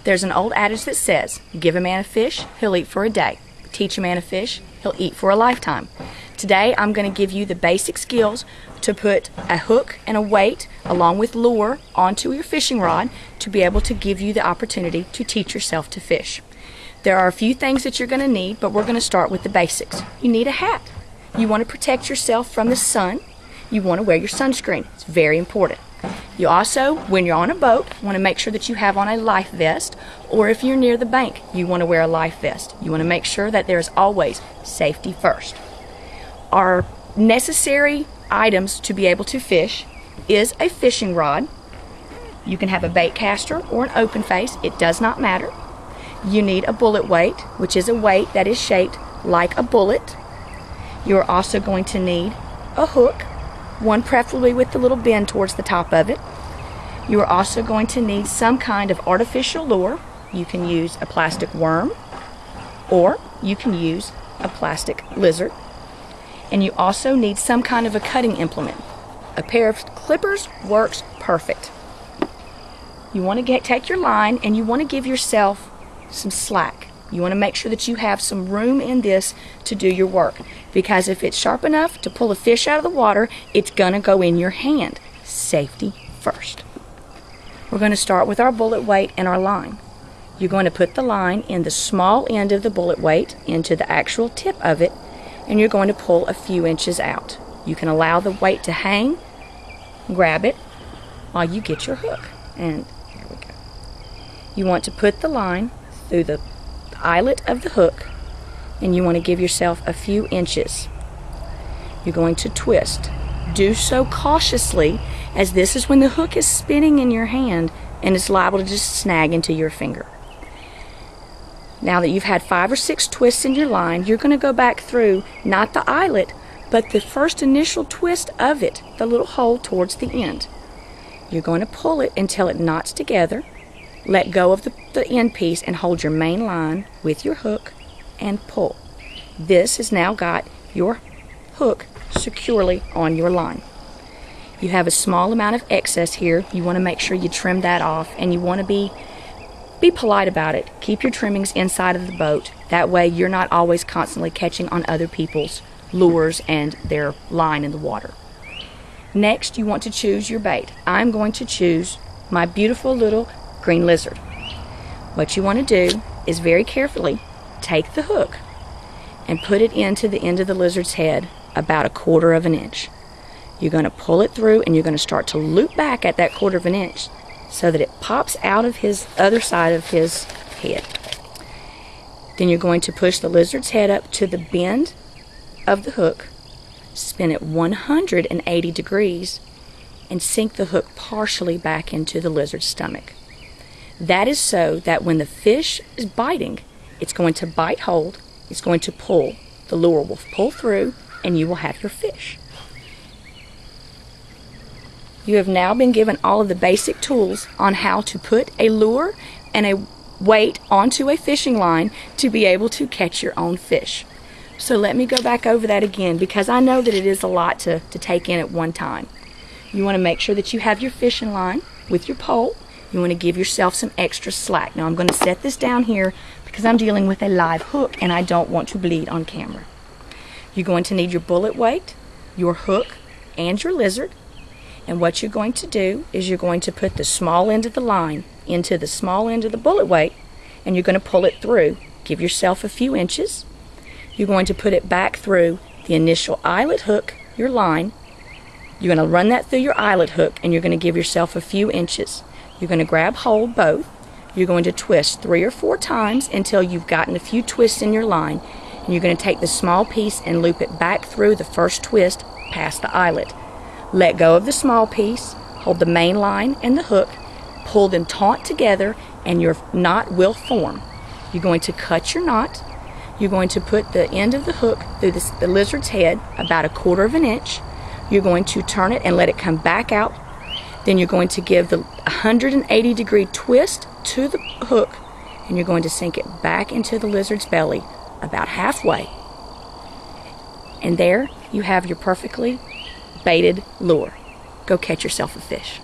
There's an old adage that says, give a man a fish, he'll eat for a day. Teach a man a fish, he'll eat for a lifetime. Today I'm going to give you the basic skills to put a hook and a weight along with lure onto your fishing rod to be able to give you the opportunity to teach yourself to fish. There are a few things that you're going to need, but we're going to start with the basics. You need a hat. You want to protect yourself from the sun. You want to wear your sunscreen. It's very important. You also, when you're on a boat, want to make sure that you have on a life vest, or if you're near the bank, you want to wear a life vest. You want to make sure that there's always safety first. Our necessary items to be able to fish is a fishing rod. You can have a bait caster or an open face. It does not matter. You need a bullet weight, which is a weight that is shaped like a bullet. You're also going to need a hook, one preferably with the little bend towards the top of it. You are also going to need some kind of artificial lure. You can use a plastic worm, or you can use a plastic lizard. And you also need some kind of a cutting implement. A pair of clippers works perfect. You want to take your line and you want to give yourself some slack. You want to make sure that you have some room in this to do your work, because if it's sharp enough to pull a fish out of the water, it's going to go in your hand. Safety first. We're going to start with our bullet weight and our line. You're going to put the line in the small end of the bullet weight into the actual tip of it, and you're going to pull a few inches out. You can allow the weight to hang, grab it while you get your hook. And here we go. You want to put the line through the eyelet of the hook, and you want to give yourself a few inches. You're going to twist. Do so cautiously, as this is when the hook is spinning in your hand and it's liable to just snag into your finger. Now that you've had 5 or 6 twists in your line, you're going to go back through not the eyelet, but the first initial twist of it, the little hole towards the end. You're going to pull it until it knots together. Let go of the end piece and hold your main line with your hook and pull. This has now got your hook securely on your line. You have a small amount of excess here. You want to make sure you trim that off, and you want to be polite about it. Keep your trimmings inside of the boat. That way you're not always constantly catching on other people's lures and their line in the water. Next, you want to choose your bait. I'm going to choose my beautiful little green lizard. What you want to do is very carefully take the hook and put it into the end of the lizard's head about 1/4 of an inch. You're going to pull it through, and you're going to start to loop back at that 1/4 of an inch so that it pops out of his other side of his head. Then you're going to push the lizard's head up to the bend of the hook, spin it 180 degrees, and sink the hook partially back into the lizard's stomach. That is so that when the fish is biting, it's going to bite hold, it's going to pull, the lure will pull through, and you will have your fish. You have now been given all of the basic tools on how to put a lure and a weight onto a fishing line to be able to catch your own fish. So let me go back over that again, because I know that it is a lot to take in at one time. You want to make sure that you have your fishing line with your pole. You want to give yourself some extra slack. Now I'm going to set this down here because I'm dealing with a live hook and I don't want to bleed on camera. You're going to need your bullet weight, your hook, and your lizard. And what you're going to do is you're going to put the small end of the line into the small end of the bullet weight, and you're going to pull it through. Give yourself a few inches. You're going to put it back through the initial eyelet hook, your line. You're going to run that through your eyelet hook, and you're going to give yourself a few inches. You're going to grab hold both. You're going to twist 3 or 4 times until you've gotten a few twists in your line, and you're going to take the small piece and loop it back through the first twist past the eyelet. Let go of the small piece, hold the main line and the hook, pull them taut together, and your knot will form. You're going to cut your knot. You're going to put the end of the hook through the lizard's head about 1/4 of an inch. You're going to turn it and let it come back out. Then you're going to give the 180 degree twist to the hook, and you're going to sink it back into the lizard's belly about halfway. And there you have your perfectly baited lure. Go catch yourself a fish.